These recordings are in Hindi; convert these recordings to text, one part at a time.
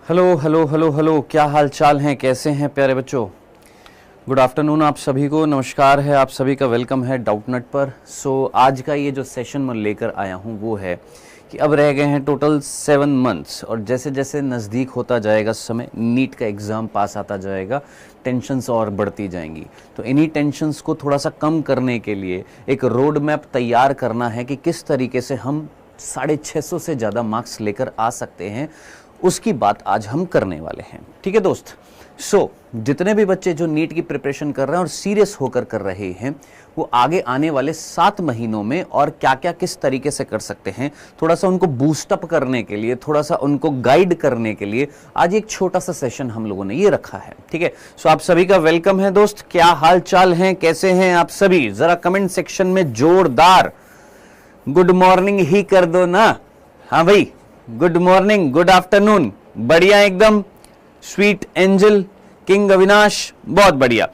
हेलो हेलो हेलो हेलो, क्या हाल चाल हैं, कैसे हैं प्यारे बच्चों। गुड आफ्टरनून आप सभी को, नमस्कार है, आप सभी का वेलकम है डाउटनट पर। आज का ये जो सेशन मैं लेकर आया हूँ वो है कि अब रह गए हैं टोटल 7 मंथ्स और जैसे जैसे नज़दीक होता जाएगा समय, नीट का एग्ज़ाम पास आता जाएगा, टेंशन्स और बढ़ती जाएंगी। तो इन्हीं टेंशन्स को थोड़ा सा कम करने के लिए एक रोड मैप तैयार करना है कि किस तरीके से हम 650 से ज़्यादा मार्क्स लेकर आ सकते हैं, उसकी बात आज हम करने वाले हैं। ठीक है दोस्त। जितने भी बच्चे जो नीट की प्रिपरेशन कर रहे हैं और सीरियस होकर कर रहे हैं, वो आगे आने वाले 7 महीनों में और क्या क्या किस तरीके से कर सकते हैं, थोड़ा सा उनको बूस्टअप करने के लिए, थोड़ा सा उनको गाइड करने के लिए आज एक छोटा सा सेशन हम लोगों ने ये रखा है। ठीक है। आप सभी का वेलकम है दोस्त। क्या हाल चाल हैं, कैसे हैं आप सभी? जरा कमेंट सेक्शन में जोरदार गुड मॉर्निंग ही कर दो ना। हाँ भाई, गुड मॉर्निंग, गुड आफ्टरनून, बढ़िया एकदम। स्वीट एंजल, किंग अविनाश, बहुत बढ़िया।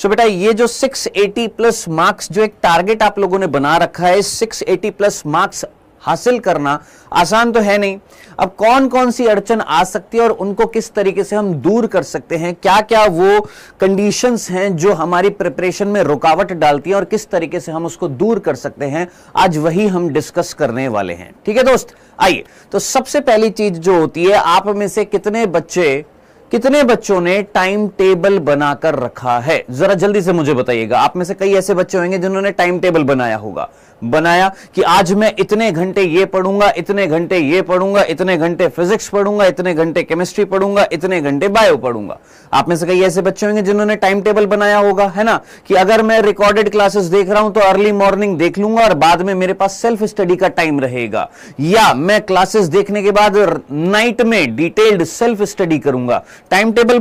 बेटा ये जो 680 प्लस मार्क्स जो एक टारगेट आप लोगों ने बना रखा है, 680 प्लस मार्क्स हासिल करना आसान तो है नहीं। अब कौन कौन सी अड़चन आ सकती है और उनको किस तरीके से हम दूर कर सकते हैं, क्या क्या वो कंडीशंस हैं जो हमारी प्रिपरेशन में रुकावट डालती हैं और किस तरीके से हम उसको दूर कर सकते हैं, आज वही हम डिस्कस करने वाले हैं। ठीक है दोस्त। आइए, तो सबसे पहली चीज जो होती है, आप में से कितने बच्चों ने टाइम टेबल बनाकर रखा है, जरा जल्दी से मुझे बताइएगा। आप में से कई ऐसे बच्चे होंगे जिन्होंने टाइम टेबल बनाया होगा, कि आज मैं इतने घंटे ये पढ़ूंगा, इतने घंटे ये पढ़ूंगा, इतने घंटे फिजिक्स पढ़ूंगा, इतने घंटे केमिस्ट्री पढ़ूंगा, इतने घंटे बायो पढ़ूंगा। आप में से कई ऐसे बच्चे होंगे जिन्होंने टाइम टेबल बनाया होगा, है ना, कि अगर मैं रिकॉर्डेड क्लासेस देख रहा हूं तो अर्ली मॉर्निंग देख लूंगा और बाद में मेरे पास सेल्फ स्टडी का टाइम रहेगा, या मैं क्लासेस देखने के बाद नाइट में डिटेल्ड सेल्फ स्टडी करूंगा। टाइम टेबल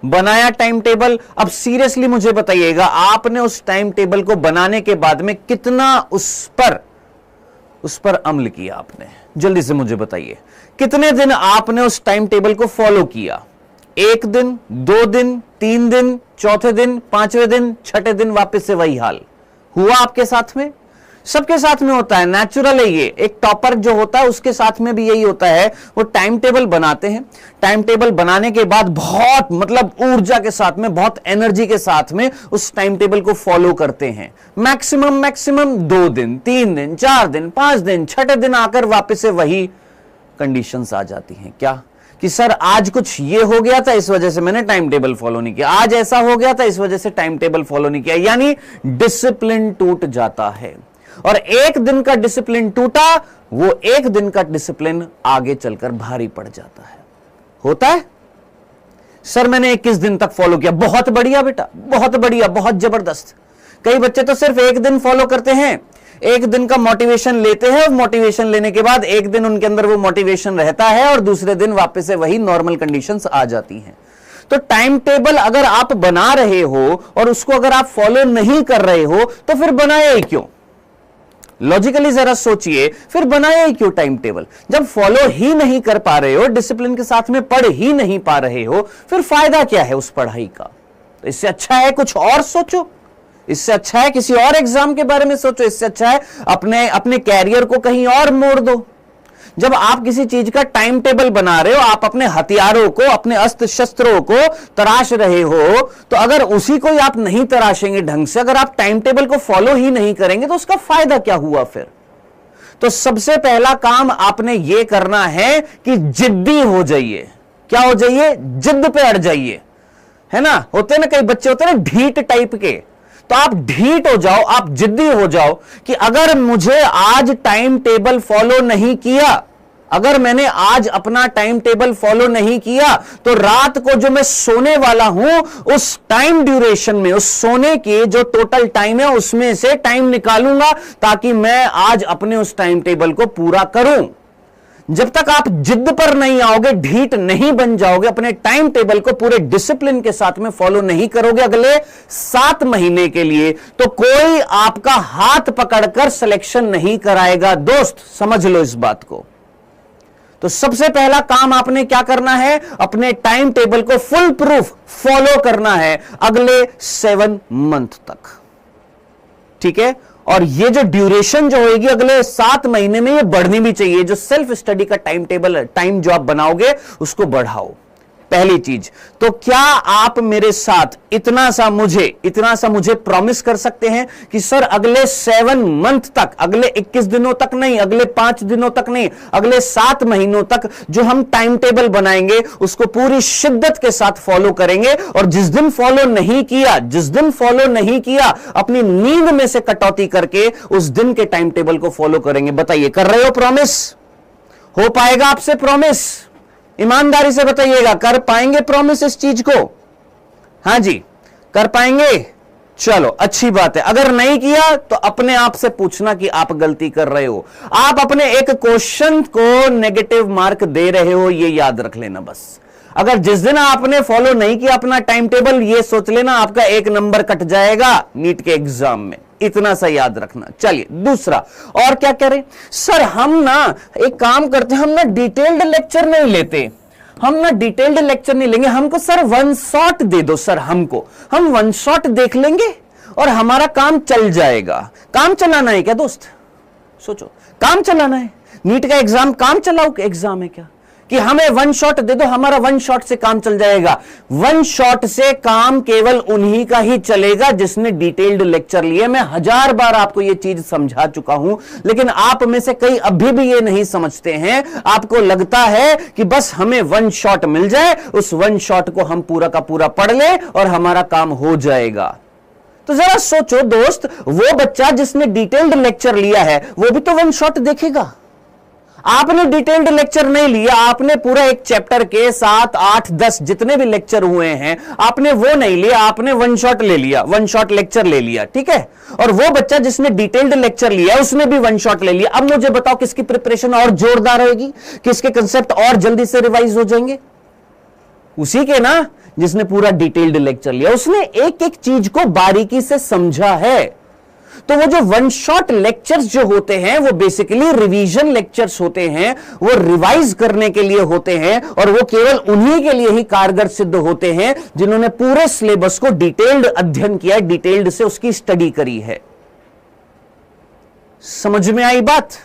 बनाया टाइम टेबल। अब सीरियसली मुझे बताइएगा, आपने उस टाइम टेबल को बनाने के बाद में कितना उस पर अमल किया आपने? जल्दी से मुझे बताइए, कितने दिन आपने उस टाइम टेबल को फॉलो किया? 1 दिन, 2 दिन, 3 दिन, चौथे दिन, 5वें दिन, छठे दिन वापस से वही हाल हुआ आपके साथ में? सबके साथ में होता है, नेचुरल है ये। एक टॉपर जो होता है उसके साथ में भी यही होता है। वो टाइम टेबल बनाते हैं, टाइम टेबल बनाने के बाद बहुत ऊर्जा के साथ में, बहुत एनर्जी के साथ में उस टाइम टेबल को फॉलो करते हैं। मैक्सिमम 2 दिन, 3 दिन, 4 दिन, 5 दिन, छठे दिन आकर वापस से वही कंडीशंस आ जाती हैं। क्या कि सर आज कुछ ये हो गया था, इस वजह से मैंने टाइम टेबल फॉलो नहीं किया, आज ऐसा हो गया था, इस वजह से टाइम टेबल फॉलो नहीं किया, यानी डिसिप्लिन टूट जाता है। और एक दिन का डिसिप्लिन टूटा, वो एक दिन का डिसिप्लिन आगे चलकर भारी पड़ जाता है। होता है सर मैंने 21 दिन तक फॉलो किया, बहुत बढ़िया बेटा, बहुत बढ़िया, बहुत जबरदस्त। कई बच्चे तो सिर्फ 1 दिन फॉलो करते हैं, 1 दिन का मोटिवेशन लेते हैं और मोटिवेशन लेने के बाद 1 दिन उनके अंदर वो मोटिवेशन रहता है और दूसरे दिन वापस से वही नॉर्मल कंडीशंस आ जाती हैं। तो टाइम टेबल अगर आप बना रहे हो और उसको अगर आप फॉलो नहीं कर रहे हो तो फिर बनाया ही क्यों? लॉजिकली जरा सोचिए, फिर बनाया ही क्यों टाइम टेबल? जब फॉलो ही नहीं कर पा रहे हो, डिसिप्लिन के साथ में पढ़ ही नहीं पा रहे हो, फिर फायदा क्या है उस पढ़ाई का? तो इससे अच्छा है कुछ और सोचो, इससे अच्छा है किसी और एग्जाम के बारे में सोचो, इससे अच्छा है अपने कैरियर को कहीं और मोड़ दो। जब आप किसी चीज का टाइम टेबल बना रहे हो, आप अपने हथियारों को, अपने अस्त्र शस्त्रों को तराश रहे हो, तो अगर उसी को आप नहीं तराशेंगे ढंग से, अगर आप टाइम टेबल को फॉलो ही नहीं करेंगे तो उसका फायदा क्या हुआ फिर? तो सबसे पहला काम आपने यह करना है कि जिद्दी हो जाइए। क्या हो जाइए? जिद पे अड़ जाइए, है ना। होते ना कई बच्चे होते ना ढीठ टाइप के, तो आप ढीठ हो जाओ, आप जिद्दी हो जाओ कि अगर मुझे आज टाइम टेबल फॉलो नहीं किया, अगर मैंने आज अपना टाइम टेबल फॉलो नहीं किया, तो रात को जो मैं सोने वाला हूं उस टाइम ड्यूरेशन में, उस सोने की जो टोटल टाइम है उसमें से टाइम निकालूंगा ताकि मैं आज अपने उस टाइम टेबल को पूरा करूं। जब तक आप जिद पर नहीं आओगे, ढीठ नहीं बन जाओगे, अपने टाइम टेबल को पूरे डिसिप्लिन के साथ में फॉलो नहीं करोगे अगले 7 महीने के लिए, तो कोई आपका हाथ पकड़कर सिलेक्शन नहीं कराएगा। दोस्त समझ लो इस बात को। तो सबसे पहला काम आपने क्या करना है? अपने टाइम टेबल को फुल प्रूफ फॉलो करना है अगले 7 मंथ तक। ठीक है। और ये जो ड्यूरेशन जो होगी अगले 7 महीने में, ये बढ़नी भी चाहिए। जो सेल्फ स्टडी का टाइम टेबल, टाइम जो आप बनाओगे उसको बढ़ाओ, पहली चीज। तो क्या आप मेरे साथ इतना सा मुझे प्रॉमिस कर सकते हैं कि सर अगले 7 मंथ तक, अगले 21 दिनों तक नहीं, अगले 5 दिनों तक नहीं, अगले 7 महीनों तक जो हम टाइम टेबल बनाएंगे उसको पूरी शिद्दत के साथ फॉलो करेंगे, और जिस दिन फॉलो नहीं किया अपनी नींद में से कटौती करके उस दिन के टाइम टेबल को फॉलो करेंगे। बताइए, कर रहे हो प्रॉमिस? हो पाएगा आपसे प्रॉमिस? ईमानदारी से बताइएगा, कर पाएंगे प्रॉमिस इस चीज को? हां जी, कर पाएंगे? चलो अच्छी बात है। अगर नहीं किया तो अपने आप से पूछना कि आप गलती कर रहे हो। आप अपने एक क्वेश्चन को नेगेटिव मार्क दे रहे हो, ये याद रख लेना बस। अगर जिस दिन आपने फॉलो नहीं किया अपना टाइम टेबल, ये सोच लेना आपका 1 नंबर कट जाएगा नीट के एग्जाम में, इतना सा याद रखना। चलिए दूसरा, और क्या करें सर? हम ना एक काम करते हैं, हम ना डिटेल्ड लेक्चर नहीं लेते, हमको सर 1 शॉट दे दो सर, हम 1 शॉट देख लेंगे और हमारा काम चल जाएगा। काम चलाना है क्या दोस्त? सोचो, काम चलाना है। नीट का एग्जाम काम चलाओ एग्जाम है क्या कि हमें 1 शॉट दे दो, हमारा 1 शॉट से काम चल जाएगा? 1 शॉट से काम केवल उन्हीं का ही चलेगा जिसने डिटेल्ड लेक्चर लिए। मैं 1000 बार आपको यह चीज समझा चुका हूं, लेकिन आप में से कई अभी भी ये नहीं समझते हैं। आपको लगता है कि बस हमें 1 शॉट मिल जाए, उस 1 शॉट को हम पूरा का पूरा पढ़ ले और हमारा काम हो जाएगा। तो जरा सोचो दोस्त, वो बच्चा जिसने डिटेल्ड लेक्चर लिया है वो भी तो 1 शॉट देखेगा। आपने डिटेल्ड लेक्चर नहीं लिया, आपने पूरा एक चैप्टर के 7, 8, 10 जितने भी लेक्चर हुए हैं आपने वो नहीं लिया, आपने 1 शॉट ले लिया, 1 शॉट लेक्चर ले लिया, ठीक है। और वो बच्चा जिसने डिटेल्ड लेक्चर लिया उसने भी 1 शॉट ले लिया। अब मुझे बताओ किसकी प्रिपरेशन और जोरदार होगी, किसके कंसेप्ट और जल्दी से रिवाइज हो जाएंगे? उसी के ना, जिसने पूरा डिटेल्ड लेक्चर लिया, उसने एक एक चीज को बारीकी से समझा है। तो वो जो 1 शॉट लेक्चर्स जो होते हैं वो बेसिकली रिवीजन लेक्चर्स होते हैं, वो रिवाइज करने के लिए होते हैं, और वो केवल उन्हीं के लिए ही कारगर सिद्ध होते हैं जिन्होंने पूरे सिलेबस को डिटेल्ड अध्ययन किया, डिटेल्ड से उसकी स्टडी करी है। समझ में आई बात?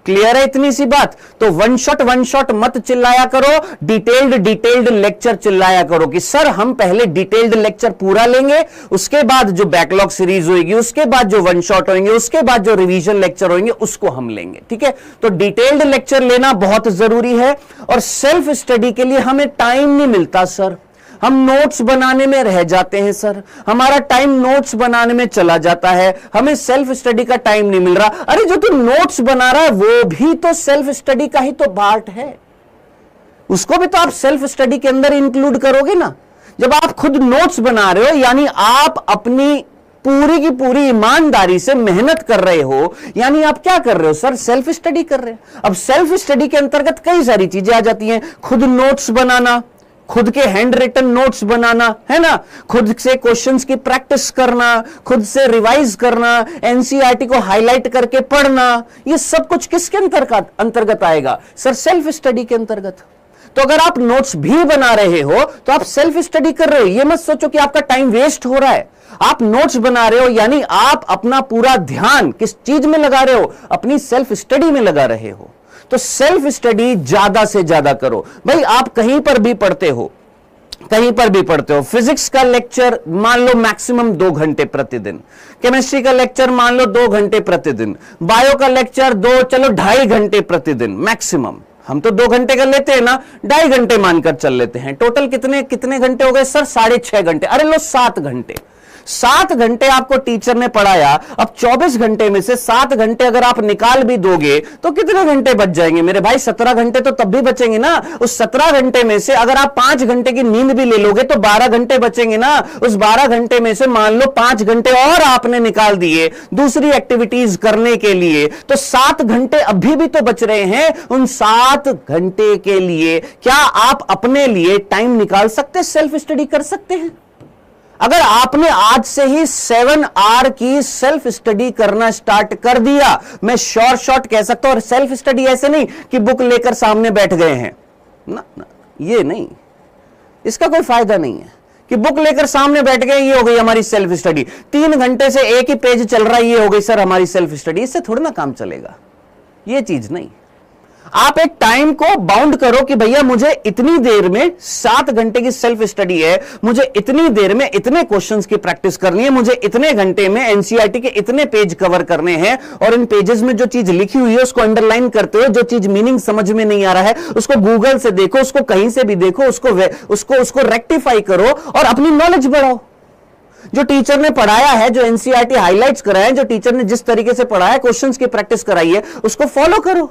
क्लियर है इतनी सी बात? तो 1 शॉट मत चिल्लाया करो, डिटेल्ड लेक्चर चिल्लाया करो कि सर हम पहले डिटेल्ड लेक्चर पूरा लेंगे, उसके बाद जो बैकलॉग सीरीज होगी, उसके बाद जो 1 शॉट होंगे, उसके बाद जो रिवीजन लेक्चर होंगे उसको हम लेंगे, ठीक है। तो डिटेल्ड लेक्चर लेना बहुत जरूरी है। और सेल्फ स्टडी के लिए हमें टाइम नहीं मिलता सर, हम नोट्स बनाने में रह जाते हैं सर, हमारा टाइम नोट्स बनाने में चला जाता है, हमें सेल्फ स्टडी का टाइम नहीं मिल रहा। अरे जो तू नोट्स बना रहा है वो भी तो सेल्फ स्टडी का ही तो पार्ट है, उसको भी तो आप सेल्फ स्टडी के अंदर इंक्लूड करोगे ना। जब आप खुद नोट्स बना रहे हो यानी आप अपनी पूरी की पूरी ईमानदारी से मेहनत कर रहे हो, यानी आप क्या कर रहे हो सर? सेल्फ स्टडी कर रहे हो। अब सेल्फ स्टडी के अंतर्गत कई सारी चीजें आ जाती हैं, खुद नोट्स बनाना, खुद के हैंड रिटन नोट्स बनाना, है ना, खुद से क्वेश्चंस की प्रैक्टिस करना, खुद से रिवाइज करना, एनसीईआरटी को हाईलाइट करके पढ़ना, ये सब कुछ किसके अंतर्गत आएगा सर? सेल्फ स्टडी के अंतर्गत। तो अगर आप नोट्स भी बना रहे हो तो आप सेल्फ स्टडी कर रहे हो। ये मत सोचो कि आपका टाइम वेस्ट हो रहा है। आप नोट्स बना रहे हो यानी आप अपना पूरा ध्यान किस चीज में लगा रहे हो? अपनी सेल्फ स्टडी में लगा रहे हो। तो सेल्फ स्टडी ज्यादा से ज्यादा करो भाई। आप कहीं पर भी पढ़ते हो, फिजिक्स का लेक्चर मान लो मैक्सिमम 2 घंटे प्रतिदिन, केमिस्ट्री का लेक्चर मान लो 2 घंटे प्रतिदिन, बायो का लेक्चर 2.5 घंटे प्रतिदिन मैक्सिमम। हम तो 2 घंटे का लेते हैं ना, 2.5 घंटे मानकर चल लेते हैं। टोटल कितने घंटे हो गए सर? 6.5 घंटे। अरे लो 7 घंटे। 7 घंटे आपको टीचर ने पढ़ाया। अब 24 घंटे में से 7 घंटे अगर आप निकाल भी दोगे तो कितने घंटे बच जाएंगे मेरे भाई? 17 घंटे तो तब भी बचेंगे ना। उस 17 घंटे में से अगर आप 5 घंटे की नींद भी ले लोगे तो 12 घंटे बचेंगे ना। उस 12 घंटे में से मान लो 5 घंटे और आपने निकाल दिए दूसरी एक्टिविटीज करने के लिए, तो 7 घंटे अभी भी तो बच रहे हैं। उन 7 घंटे के लिए क्या आप अपने लिए टाइम निकाल सकते, सेल्फ स्टडी कर सकते हैं? अगर आपने आज से ही 7 आवर की सेल्फ स्टडी करना स्टार्ट कर दिया, मैं शॉर्ट कह सकता हूं। और सेल्फ स्टडी ऐसे नहीं कि बुक लेकर सामने बैठ गए हैं ना, ये नहीं, इसका कोई फायदा नहीं है। कि बुक लेकर सामने बैठ गए, ये हो गई हमारी सेल्फ स्टडी। 3 घंटे से एक ही पेज चल रहा है, ये हो गई सर हमारी सेल्फ स्टडी। इससे थोड़ा ना काम चलेगा, ये चीज नहीं। आप एक टाइम को बाउंड करो कि भैया मुझे इतनी देर में 7 घंटे की सेल्फ स्टडी है, मुझे इतनी देर में इतने क्वेश्चंस की प्रैक्टिस करनी है, मुझे इतने घंटे में एनसीईआरटी के इतने पेज कवर करने हैं, और इन पेजेस में जो चीज लिखी हुई है उसको अंडरलाइन करते हो, जो चीज मीनिंग समझ में नहीं आ रहा है उसको गूगल से देखो, उसको कहीं से भी देखो, उसको रेक्टिफाई करो और अपनी नॉलेज बढ़ाओ। जो टीचर ने पढ़ाया है, जो एनसीईआरटी हाईलाइट्स कराया है, जो टीचर ने जिस तरीके से पढ़ाया है, क्वेश्चंस की प्रैक्टिस कराई है, उसको फॉलो करो।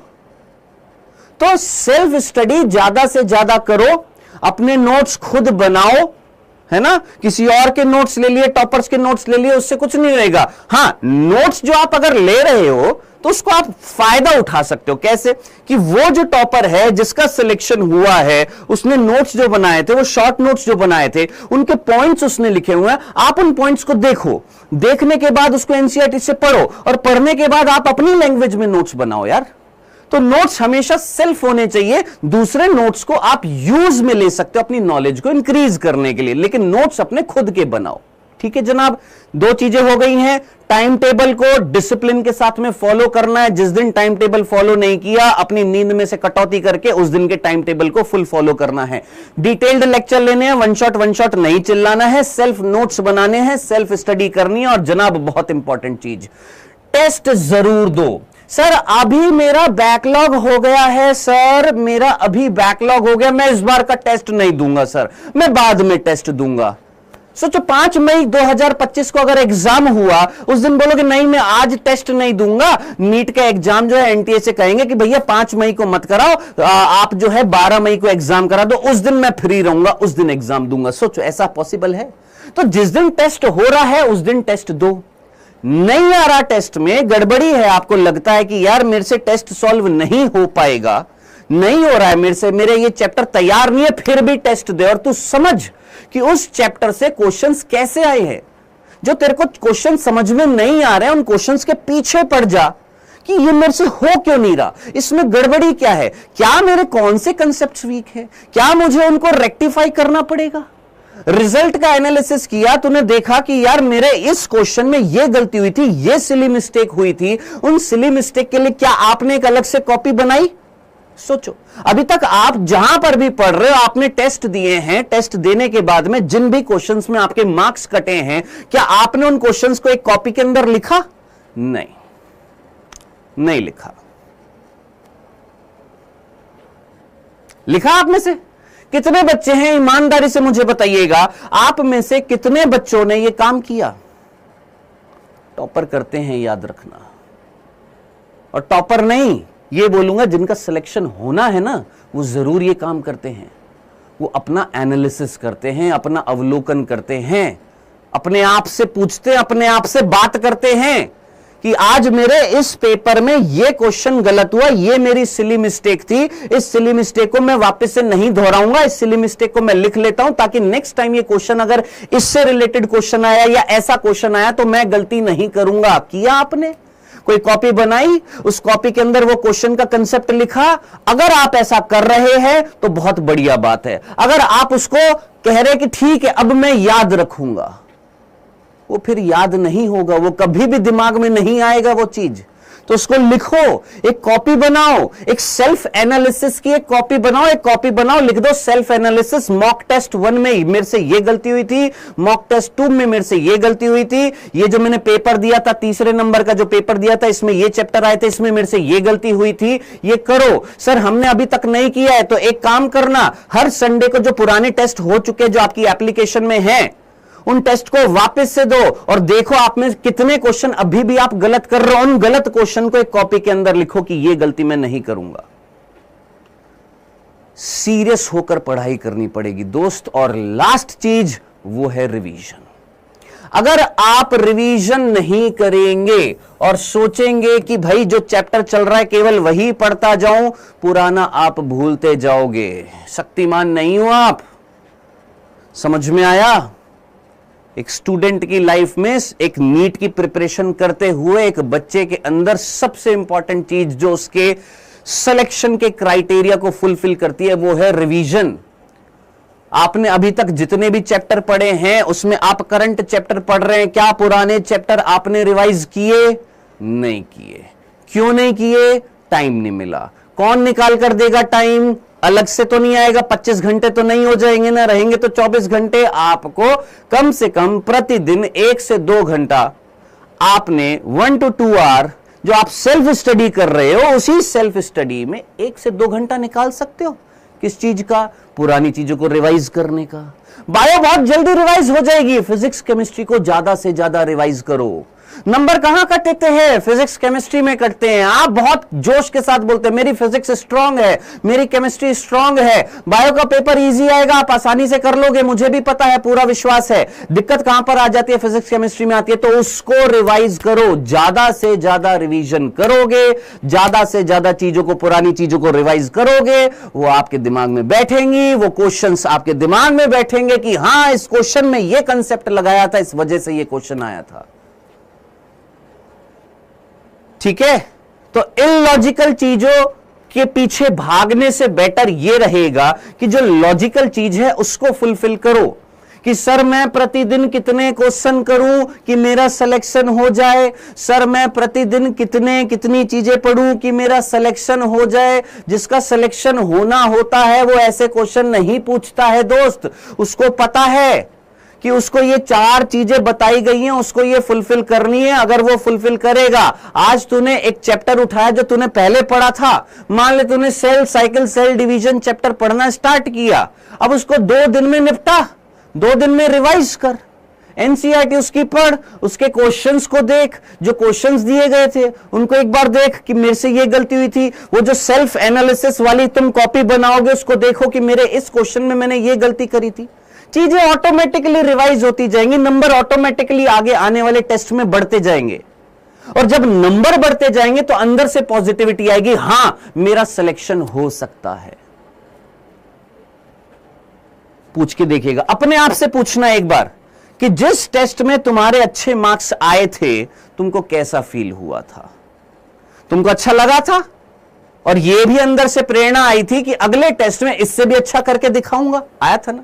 तो सेल्फ स्टडी ज्यादा से ज्यादा करो, अपने नोट्स खुद बनाओ, है ना। किसी और के नोट्स ले लिए, टॉपर्स के नोट्स ले लिए, उससे कुछ नहीं रहेगा। हां, नोट्स जो आप अगर ले रहे हो तो उसको आप फायदा उठा सकते हो। कैसे? कि वो जो टॉपर है जिसका सिलेक्शन हुआ है, उसने नोट्स जो बनाए थे, वो शॉर्ट नोट्स जो बनाए थे, उनके पॉइंट्स उसने लिखे हुए हैं, आप उन पॉइंट्स को देखो, देखने के बाद उसको एनसीईआरटी से पढ़ो, और पढ़ने के बाद आप अपनी लैंग्वेज में नोट्स बनाओ यार। तो नोट्स हमेशा सेल्फ होने चाहिए, दूसरे नोट्स को आप यूज में ले सकते हो अपनी नॉलेज को इंक्रीज करने के लिए, लेकिन नोट्स अपने खुद के बनाओ। ठीक है जनाब, 2 चीजें हो गई हैं। टाइम टेबल को डिसिप्लिन के साथ में फॉलो करना है। जिस दिन टाइम टेबल फॉलो नहीं किया, अपनी नींद में से कटौती करके उस दिन के टाइम टेबल को फुल फॉलो करना है। डिटेल्ड लेक्चर लेने हैं, वन शॉट नहीं चिल्लाना है, सेल्फ नोट्स बनाने हैं, सेल्फ स्टडी करनी है। और जनाब बहुत इंपॉर्टेंट चीज, टेस्ट जरूर दो। सर अभी मेरा बैकलॉग हो गया है, सर मेरा अभी बैकलॉग हो गया, मैं इस बार का टेस्ट नहीं दूंगा सर, मैं बाद में टेस्ट दूंगा। सोचो 5 मई 2025 को अगर एग्जाम हुआ, उस दिन बोलोगे नहीं मैं आज टेस्ट नहीं दूंगा, नीट का एग्जाम जो है एनटीए से कहेंगे कि भैया 5 मई को मत कराओ, आप जो है 12 मई को एग्जाम करा दो, उस दिन मैं फ्री रहूंगा, उस दिन एग्जाम दूंगा। सोचो ऐसा पॉसिबल है? तो जिस दिन टेस्ट हो रहा है उस दिन टेस्ट दो। नहीं आ रहा, टेस्ट में गड़बड़ी है, आपको लगता है कि यार मेरे से टेस्ट सॉल्व नहीं हो पाएगा, नहीं हो रहा है मेरे से, मेरे ये चैप्टर तैयार नहीं है, फिर भी टेस्ट दे। और तू समझ कि उस चैप्टर से क्वेश्चंस कैसे आए हैं। जो तेरे को क्वेश्चन समझ में नहीं आ रहे हैं, उन क्वेश्चंस के पीछे पड़ जा कि ये मेरे से हो क्यों नहीं रहा, इसमें गड़बड़ी क्या है, क्या मेरे कौन से कंसेप्ट्स वीक है, क्या मुझे उनको रेक्टिफाई करना पड़ेगा। रिजल्ट का एनालिसिस किया, तूने देखा कि यार मेरे इस क्वेश्चन में ये गलती हुई थी, ये सिली मिस्टेक हुई थी, उन सिली मिस्टेक के लिए क्या आपने एक अलग से कॉपी बनाई? सोचो, अभी तक आप जहां पर भी पढ़ रहे हो, आपने टेस्ट दिए हैं, टेस्ट देने के बाद में जिन भी क्वेश्चंस में आपके मार्क्स कटे हैं, क्या आपने उन क्वेश्चंस को एक कॉपी के अंदर लिखा? नहीं लिखा। लिखा आप में से कितने बच्चे हैं, ईमानदारी से मुझे बताइएगा, आप में से कितने बच्चों ने यह काम किया? टॉपर करते हैं, याद रखना। और टॉपर नहीं, ये बोलूंगा जिनका सिलेक्शन होना है ना, वो जरूर ये काम करते हैं। वो अपना एनालिसिस करते हैं, अपना अवलोकन करते हैं, अपने आप से पूछते हैं, अपने आप से बात करते हैं कि आज मेरे इस पेपर में ये क्वेश्चन गलत हुआ, ये मेरी सिली मिस्टेक थी, इस सिली मिस्टेक को मैं वापस से नहीं दोहराऊंगा, इस सिली मिस्टेक को मैं लिख लेता हूं ताकि नेक्स्ट टाइम ये क्वेश्चन अगर इससे रिलेटेड क्वेश्चन आया या ऐसा क्वेश्चन आया तो मैं गलती नहीं करूंगा। किया आपने? कोई कॉपी बनाई, उस कॉपी के अंदर वो क्वेश्चन का कंसेप्ट लिखा। अगर आप ऐसा कर रहे हैं तो बहुत बढ़िया बात है। अगर आप उसको कह रहे कि ठीक है अब मैं याद रखूंगा, वो फिर याद नहीं होगा, वो कभी भी दिमाग में नहीं आएगा वो चीज। तो उसको लिखो, एक कॉपी बनाओ, एक सेल्फ एनालिसिस की एक कॉपी बनाओ, एक कॉपी बनाओ, लिख दो सेल्फ एनालिसिस। मॉक टेस्ट 1 में मेरे से ये गलती हुई थी, मॉक टेस्ट 2 में मेरे से ये गलती हुई थी, ये जो मैंने पेपर दिया था, तीसरे नंबर का जो पेपर दिया था, इसमें ये चैप्टर आए थे, इसमें मेरे से ये गलती हुई थी, ये करो। सर हमने अभी तक नहीं किया है, तो एक काम करना, हर संडे को जो पुराने टेस्ट हो चुके जो आपकी एप्लीकेशन में है, उन टेस्ट को वापस से दो और देखो आप में कितने क्वेश्चन अभी भी आप गलत कर रहे हो। उन गलत क्वेश्चन को एक कॉपी के अंदर लिखो कि ये गलती मैं नहीं करूंगा। सीरियस होकर पढ़ाई करनी पड़ेगी दोस्त। और लास्ट चीज वो है रिवीजन। अगर आप रिवीजन नहीं करेंगे और सोचेंगे कि भाई जो चैप्टर चल रहा है केवल वही पढ़ता जाऊं, पुराना आप भूलते जाओगे। शक्तिमान नहीं हो आप। समझ में आया? एक स्टूडेंट की लाइफ में, एक नीट की प्रिपरेशन करते हुए एक बच्चे के अंदर सबसे इंपॉर्टेंट चीज जो उसके सिलेक्शन के क्राइटेरिया को फुलफिल करती है वो है रिवीजन। आपने अभी तक जितने भी चैप्टर पढ़े हैं उसमें आप करंट चैप्टर पढ़ रहे हैं, क्या पुराने चैप्टर आपने रिवाइज किए? नहीं किए। क्यों नहीं किए? टाइम नहीं मिला। कौन निकाल कर देगा टाइम? अलग से तो नहीं आएगा, 25 घंटे तो नहीं हो जाएंगे ना, रहेंगे तो 24 घंटे। आपको कम से कम प्रतिदिन 1 से 2 घंटा आपने 1 to 2 आवर जो आप सेल्फ स्टडी कर रहे हो, उसी सेल्फ स्टडी में 1 से 2 घंटा निकाल सकते हो। किस चीज का? पुरानी चीजों को रिवाइज करने का। बायो बहुत जल्दी रिवाइज हो जाएगी, फिजिक्स केमिस्ट्री को ज्यादा से ज्यादा रिवाइज करो। नंबर कहां कटते हैं? फिजिक्स केमिस्ट्री में कटते हैं। आप बहुत जोश के साथ बोलते हैं मेरी फिजिक्स स्ट्रांग है, मेरी केमिस्ट्री स्ट्रांग है, बायो का पेपर इजी आएगा, आप आसानी से कर लोगे, मुझे भी पता है, पूरा विश्वास है। दिक्कत कहां पर आ जाती है? फिजिक्स केमिस्ट्री में आती है। तो उसको रिवाइज करो, ज्यादा से ज्यादा रिवीजन करोगे, ज्यादा से ज्यादा चीजों को, पुरानी चीजों को रिवाइज करोगे, वो आपके दिमाग में बैठेंगी, वो क्वेश्चंस आपके दिमाग में बैठेंगे कि हां इस क्वेश्चन में ये कंसेप्ट लगाया था, इस वजह से ये क्वेश्चन आया था। ठीक है? तो इलॉजिकल चीजों के पीछे भागने से बेटर यह रहेगा कि जो लॉजिकल चीज है उसको फुलफिल करो। कि सर मैं प्रतिदिन कितने क्वेश्चन करूं कि मेरा सिलेक्शन हो जाए, सर मैं प्रतिदिन कितनी चीजें पढ़ूं कि मेरा सिलेक्शन हो जाए। जिसका सिलेक्शन होना होता है वो ऐसे क्वेश्चन नहीं पूछता है दोस्त। उसको पता है कि उसको ये 4 चीजें बताई गई हैं, उसको ये फुलफिल करनी है। अगर वो फुलफिल करेगा, आज तूने एक चैप्टर उठाया जो तूने पहले पढ़ा था, मान ले तूने cell cycle, cell division chapter पढ़ना स्टार्ट किया, अब उसको 2 दिन में निपटा, 2 दिन में रिवाइज कर, एनसीईआरटी उसकी पढ़, उसके क्वेश्चंस को देख, जो क्वेश्चंस दिए गए थे उनको एक बार देख कि मेरे से ये गलती हुई थी। वो जो सेल्फ एनालिसिस वाली तुम कॉपी बनाओगे उसको देखो कि मेरे इस क्वेश्चन में मैंने ये गलती करी थी। चीजें ऑटोमेटिकली रिवाइज होती जाएंगी, नंबर ऑटोमेटिकली आगे आने वाले टेस्ट में बढ़ते जाएंगे। और जब नंबर बढ़ते जाएंगे तो अंदर से पॉजिटिविटी आएगी, हां मेरा सिलेक्शन हो सकता है। पूछ के देखिएगा, अपने आप से पूछना एक बार कि जिस टेस्ट में तुम्हारे अच्छे मार्क्स आए थे तुमको कैसा फील हुआ था? तुमको अच्छा लगा था? और यह भी अंदर से प्रेरणा आई थी कि अगले टेस्ट में इससे भी अच्छा करके दिखाऊंगा, आया था ना?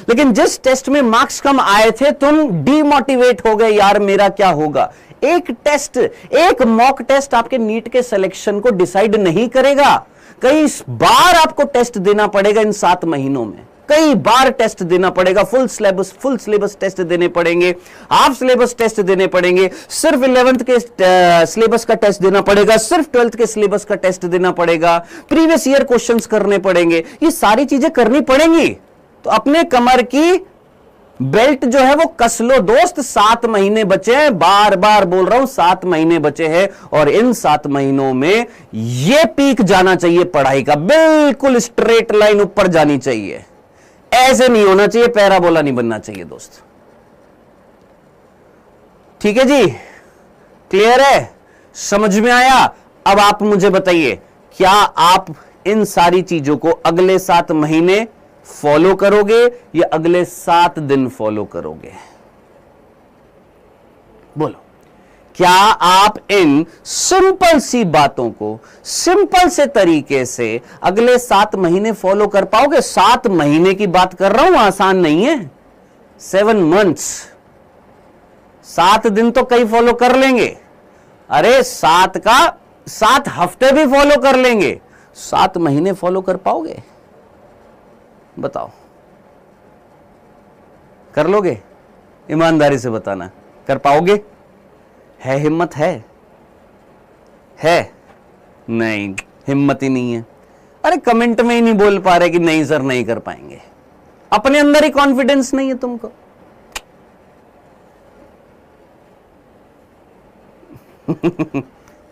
लेकिन जिस टेस्ट में मार्क्स कम आए थे तुम डीमोटिवेट हो गए, यार मेरा क्या होगा। एक टेस्ट, एक मॉक टेस्ट आपके नीट के सिलेक्शन को डिसाइड नहीं करेगा। कई बार आपको टेस्ट देना पड़ेगा इन 7 महीनों में, कई बार टेस्ट देना पड़ेगा। फुल सिलेबस टेस्ट देने पड़ेंगे, हाफ सिलेबस टेस्ट देने पड़ेंगे, सिर्फ 11th के सिलेबस का टेस्ट देना पड़ेगा, सिर्फ 12th के सिलेबस का टेस्ट देना पड़ेगा, प्रीवियस ईयर क्वेश्चंस करने पड़ेंगे। ये सारी चीजें करनी पड़ेंगी। तो अपने कमर की बेल्ट जो है वो कस लो दोस्त। 7 महीने बचे हैं, बार बार बोल रहा हूं, 7 महीने बचे हैं और इन 7 महीनों में ये पीक जाना चाहिए पढ़ाई का, बिल्कुल स्ट्रेट लाइन ऊपर जानी चाहिए। ऐसे नहीं होना चाहिए, पैराबोला नहीं बनना चाहिए दोस्त। ठीक है जी, क्लियर है? समझ में आया? अब आप मुझे बताइए, क्या आप इन सारी चीजों को अगले 7 महीने फॉलो करोगे या अगले 7 दिन फॉलो करोगे? बोलो, क्या आप इन सिंपल सी बातों को सिंपल से तरीके से अगले 7 महीने फॉलो कर पाओगे? 7 महीने की बात कर रहा हूं, आसान नहीं है। 7 मंथ्स, 7 दिन तो कई फॉलो कर लेंगे, अरे 7 हफ्ते भी फॉलो कर लेंगे, 7 महीने फॉलो कर पाओगे? बताओ, कर लोगे? ईमानदारी से बताना, कर पाओगे? है हिम्मत? है नहीं, हिम्मत ही नहीं है। अरे कमेंट में ही नहीं बोल पा रहे कि नहीं सर नहीं कर पाएंगे। अपने अंदर ही कॉन्फिडेंस नहीं है तुमको।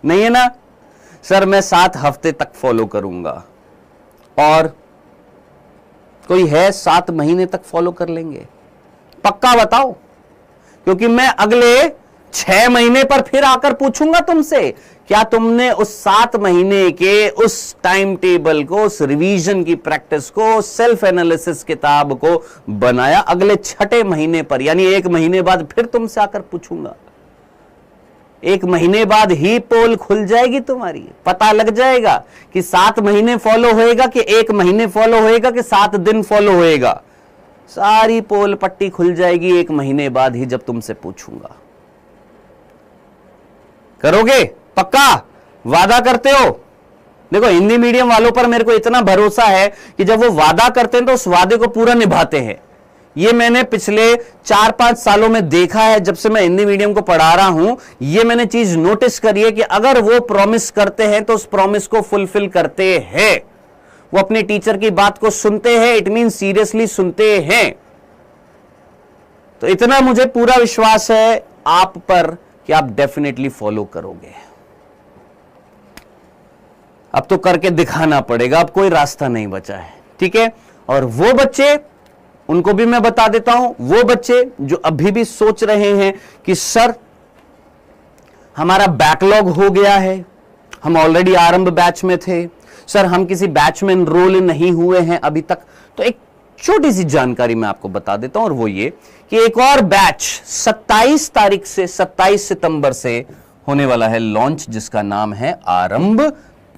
नहीं है ना? सर मैं 7 हफ्ते तक फॉलो करूंगा, और कोई है 7 महीने तक फॉलो कर लेंगे? पक्का बताओ, क्योंकि मैं अगले 6 महीने पर फिर आकर पूछूंगा तुमसे, क्या तुमने उस 7 महीने के उस टाइम टेबल को, उस रिवीजन की प्रैक्टिस को, सेल्फ एनालिसिस किताब को बनाया? अगले 6ठे महीने पर, यानी 1 महीने बाद फिर तुमसे आकर पूछूंगा। 1 महीने बाद ही पोल खुल जाएगी तुम्हारी, पता लग जाएगा कि 7 महीने फॉलो होएगा कि 1 महीने फॉलो होएगा कि 7 दिन फॉलो होएगा। सारी पोल पट्टी खुल जाएगी 1 महीने बाद ही जब तुमसे पूछूंगा। करोगे? पक्का वादा करते हो? देखो हिंदी मीडियम वालों पर मेरे को इतना भरोसा है कि जब वो वादा करते हैं तो उस वादे को पूरा निभाते हैं। ये मैंने पिछले 4-5 सालों में देखा है, जब से मैं हिंदी मीडियम को पढ़ा रहा हूं, ये मैंने चीज नोटिस करी है कि अगर वो प्रॉमिस करते हैं तो उस प्रॉमिस को फुलफिल करते हैं। वो अपने टीचर की बात को सुनते हैं, इट मीन सीरियसली सुनते हैं। तो इतना मुझे पूरा विश्वास है आप पर कि आप डेफिनेटली फॉलो करोगे। अब तो करके दिखाना पड़ेगा, अब कोई रास्ता नहीं बचा है, ठीक है। और वो बच्चे, उनको भी मैं बता देता हूं, वो बच्चे जो अभी भी सोच रहे हैं कि सर हमारा बैकलॉग हो गया है, हम ऑलरेडी आरंभ बैच में थे, सर हम किसी बैच में एनरोल नहीं हुए हैं अभी तक, तो एक छोटी सी जानकारी मैं आपको बता देता हूं, और वो ये कि एक और बैच 27 तारीख से 27 सितंबर से होने वाला है लॉन्च, जिसका नाम है आरंभ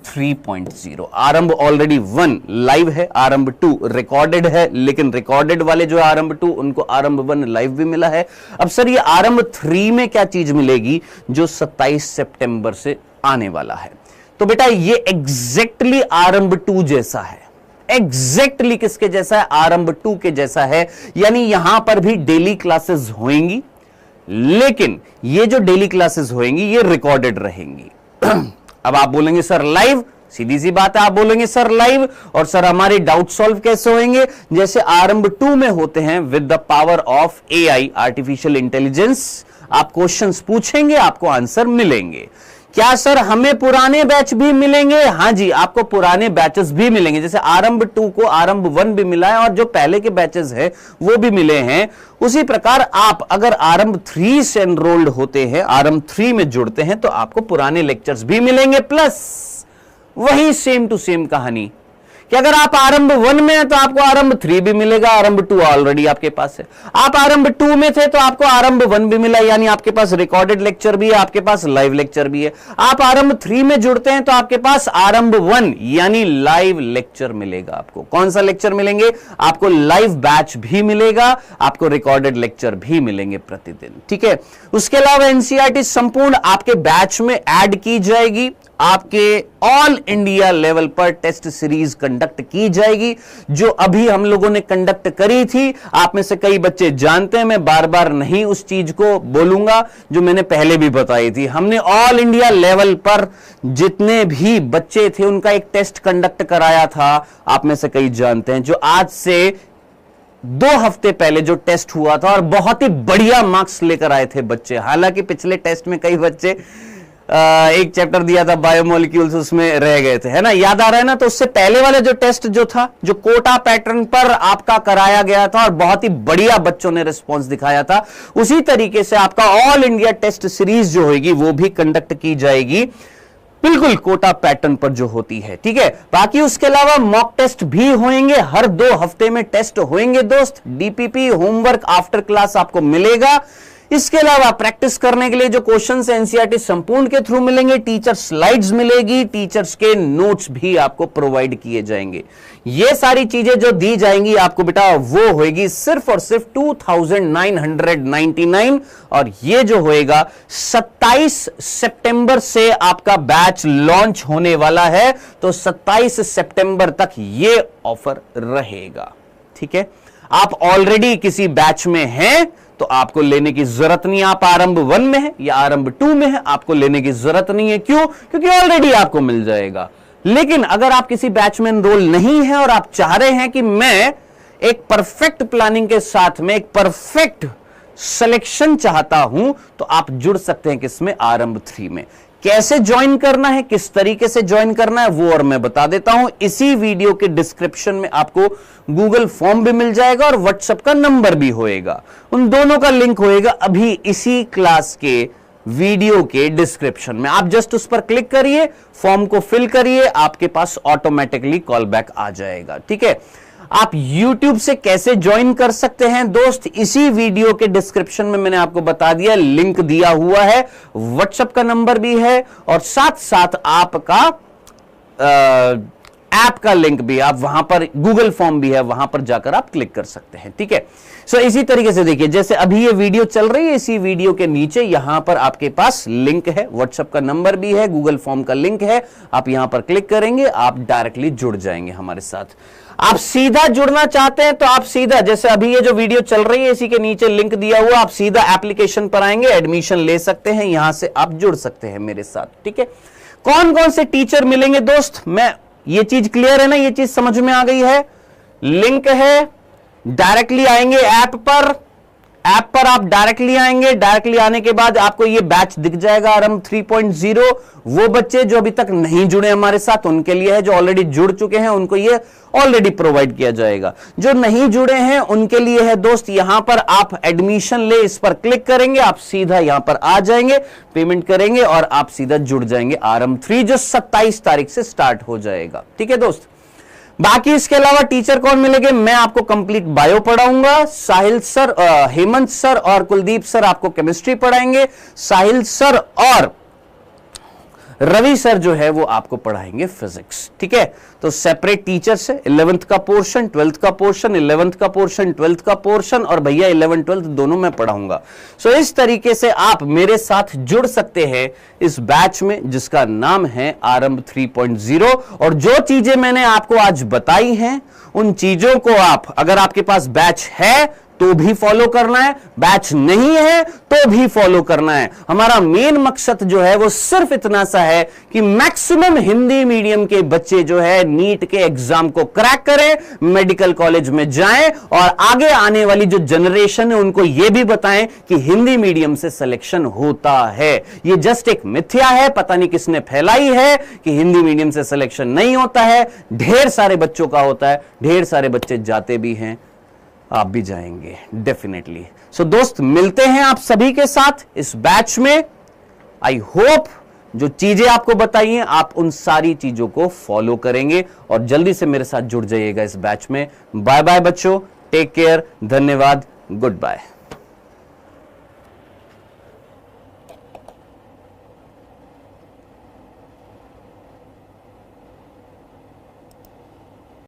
3.0। आरंभ ऑलरेडी 1 लाइव है, आरंभ 2 रिकॉर्डेड है, लेकिन रिकॉर्डेड वाले जो है आरंभ 2 उनको आरंभ 1 लाइव भी मिला है। अब सर ये आरंभ 3 में क्या चीज मिलेगी जो 27 सितंबर से आने वाला है? तो बेटा ये एग्जैक्टली आरंभ 2 जैसा है, एग्जैक्टली किसके जैसा है? आरंभ 2 के जैसा है। यानी यहां पर भी डेली क्लासेस होंगी, लेकिन ये जो डेली क्लासेस होंगी ये रिकॉर्डेड रहेंगी। अब आप बोलेंगे सर लाइव, सीधी सी बात है, आप बोलेंगे सर लाइव, और सर हमारे डाउट सॉल्व कैसे होंगे? जैसे आरंभ 2 में होते हैं, with the power of AI, artificial intelligence. आप क्वेश्चंस पूछेंगे, आपको आंसर मिलेंगे। क्या सर हमें पुराने बैच भी मिलेंगे? हां जी, आपको पुराने बैचेस भी मिलेंगे। जैसे आरंभ 2 को आरंभ 1 भी मिला है और जो पहले के बैचेस हैं वो भी मिले हैं, उसी प्रकार आप अगर आरंभ 3 से एनरोल्ड होते हैं, आरंभ 3 में जुड़ते हैं, तो आपको पुराने लेक्चर्स भी मिलेंगे, प्लस वही सेम टू सेम कहानी कि अगर आप आरंभ 1 में हैं तो आपको आरंभ 3 भी मिलेगा, आरंभ 2 ऑलरेडी आपके पास है। आप आरंभ 2 में थे तो आपको आरंभ 1 भी मिला, यानी आपके पास रिकॉर्डेड लेक्चर भी है, आपके पास लाइव लेक्चर भी है। आप आरंभ 3 में जुड़ते हैं तो आपके पास आरंभ 1 यानी लाइव लेक्चर मिलेगा। आपको कौन सा लेक्चर मिलेंगे? आपको लाइव बैच भी मिलेगा, आपको रिकॉर्डेड लेक्चर भी मिलेंगे प्रतिदिन, ठीक है। उसके अलावा एनसीईआरटी संपूर्ण आपके बैच में ऐड की जाएगी, आपके ऑल इंडिया लेवल पर टेस्ट सीरीज कंडक्ट की जाएगी, जो अभी हम लोगों ने कंडक्ट करी थी। आप में से कई बच्चे जानते हैं, मैं बार बार नहीं उस चीज को बोलूंगा जो मैंने पहले भी बताई थी। हमने ऑल इंडिया लेवल पर जितने भी बच्चे थे उनका एक टेस्ट कंडक्ट कराया था, आप में से कई जानते हैं, जो आज से 2 हफ्ते पहले जो टेस्ट हुआ था, और बहुत ही बढ़िया मार्क्स लेकर आए थे बच्चे। हालांकि पिछले टेस्ट में कई बच्चे एक चैप्टर दिया था बायोमोलिक्यूल्स, उसमें रह गए थे, है ना, याद आ रहा है ना। तो उससे पहले वाला जो टेस्ट जो था, जो कोटा पैटर्न पर आपका कराया गया था और बहुत ही बढ़िया बच्चों ने रिस्पांस दिखाया था, उसी तरीके से आपका ऑल इंडिया टेस्ट सीरीज जो होगी वो भी कंडक्ट की जाएगी, बिल्कुल कोटा पैटर्न पर जो होती है, ठीक है। बाकी उसके अलावा मॉक टेस्ट भी होंगे, हर 2 हफ्ते में टेस्ट होंगे दोस्त। डीपीपी होमवर्क आफ्टर क्लास आपको मिलेगा। इसके अलावा प्रैक्टिस करने के लिए जो क्वेश्चंस एनसीईआरटी संपूर्ण के थ्रू मिलेंगे, टीचर स्लाइड्स मिलेगी, टीचर्स के नोट्स भी आपको प्रोवाइड किए जाएंगे। ये सारी चीजें जो दी जाएंगी आपको बेटा, वो होगी सिर्फ और सिर्फ 2999, और ये जो होएगा 27 सितंबर से आपका बैच लॉन्च होने वाला है। तो 27 सितंबर तक ये ऑफर रहेगा, ठीक है। आप ऑलरेडी किसी बैच में हैं तो आपको लेने की जरूरत नहीं है। आप आरंभ 1 में है या आरंभ 2 में है, आपको लेने की जरूरत नहीं है। क्यों? क्योंकि ऑलरेडी आपको मिल जाएगा। लेकिन अगर आप किसी बैच में एनरोल नहीं है और आप चाह रहे हैं कि मैं एक परफेक्ट प्लानिंग के साथ में एक परफेक्ट सिलेक्शन चाहता हूं, तो आप जुड़ सकते हैं किसमें? आरंभ 3 में। कैसे ज्वाइन करना है, किस तरीके से ज्वाइन करना है, वो और मैं बता देता हूं। इसी वीडियो के डिस्क्रिप्शन में आपको गूगल फॉर्म भी मिल जाएगा और व्हाट्सएप का नंबर भी होएगा। उन दोनों का लिंक होएगा अभी इसी क्लास के वीडियो के डिस्क्रिप्शन में। आप जस्ट उस पर क्लिक करिए, फॉर्म को फिल करिए, आपके पास ऑटोमेटिकली कॉल बैक आ जाएगा, ठीक है। आप YouTube से कैसे ज्वाइन कर सकते हैं दोस्त, इसी वीडियो के डिस्क्रिप्शन में मैंने आपको बता दिया, लिंक दिया हुआ है, व्हाट्सएप का नंबर भी है, और साथ साथ आपका ऐप का लिंक भी, आप वहां पर गूगल फॉर्म भी है, वहां पर जाकर आप क्लिक कर सकते हैं। ठीक है, सो इसी तरीके से देखिए, जैसे अभी ये वीडियो चल रही है, इसी वीडियो के नीचे यहां पर आपके पास लिंक है, व्हाट्सएप का नंबर भी है, गूगल फॉर्म का लिंक है, आप यहां पर क्लिक करेंगे, आप डायरेक्टली जुड़ जाएंगे हमारे साथ। आप सीधा जुड़ना चाहते हैं तो आप सीधा, जैसे अभी ये जो वीडियो चल रही है इसी के नीचे लिंक दिया हुआ, आप सीधा एप्लीकेशन पर आएंगे, एडमिशन ले सकते हैं, यहां से आप जुड़ सकते हैं मेरे साथ। ठीक है, कौन कौन से टीचर मिलेंगे दोस्त, मैं ये चीज क्लियर है ना, ये चीज समझ में आ गई है। लिंक है, डायरेक्टली आएंगे ऐप पर आप डायरेक्टली आएंगे, डायरेक्टली आने के बाद आपको ये बैच दिख जाएगा आरंभ 3.0। वो बच्चे जो अभी तक नहीं जुड़े हमारे साथ उनके लिए है, जो ऑलरेडी जुड़ चुके हैं उनको ये ऑलरेडी प्रोवाइड किया जाएगा। जो नहीं जुड़े हैं उनके लिए है दोस्त, यहां पर आप एडमिशन ले, इस पर क्लिक करेंगे, आप सीधा यहां पर आ जाएंगे, पेमेंट करेंगे और आप सीधा जुड़ जाएंगे आरंभ 3, जो 27 तारीख से स्टार्ट हो जाएगा। ठीक है दोस्त, बाकी इसके अलावा टीचर कौन मिलेंगे, मैं आपको कंप्लीट बायो पढ़ाऊंगा, साहिल सर, हेमंत सर और कुलदीप सर आपको केमिस्ट्री पढ़ाएंगे, साहिल सर और रवि सर जो है वो आपको पढ़ाएंगे फिजिक्स। ठीक है, तो सेपरेट टीचर्स है, 11th का पोर्शन, 12th का पोर्शन, 11th का पोर्शन, 12th का पोर्शन, और भैया 11 12 दोनों मैं पढ़ाऊंगा। सो इस तरीके से आप मेरे साथ जुड़ सकते हैं इस बैच में जिसका नाम है आरंभ 3.0। और जो चीजें मैंने आपको आज बताई हैं उन चीजों को आप, अगर आपके पास बैच है तो भी फॉलो करना है, बैच नहीं है तो भी फॉलो करना है। हमारा मेन मकसद जो है वो सिर्फ इतना सा है कि मैक्सिमम हिंदी मीडियम के बच्चे जो है नीट के एग्जाम को क्रैक करें, मेडिकल कॉलेज में जाएं और आगे आने वाली जो जनरेशन है उनको यह भी बताएं कि हिंदी मीडियम से सिलेक्शन होता है। ये जस्ट एक मिथ्या है, पता नहीं किसने फैलाई है कि हिंदी मीडियम से सिलेक्शन नहीं होता है। ढेर सारे बच्चों का होता है, ढेर सारे बच्चे जाते भी हैं, आप भी जाएंगे डेफिनेटली। सो दोस्त, मिलते हैं आप सभी के साथ इस बैच में। आई होप जो चीजें आपको बताई हैं आप उन सारी चीजों को फॉलो करेंगे और जल्दी से मेरे साथ जुड़ जाइएगा इस बैच में। बाय बाय बच्चों, टेक केयर, धन्यवाद, गुड बाय।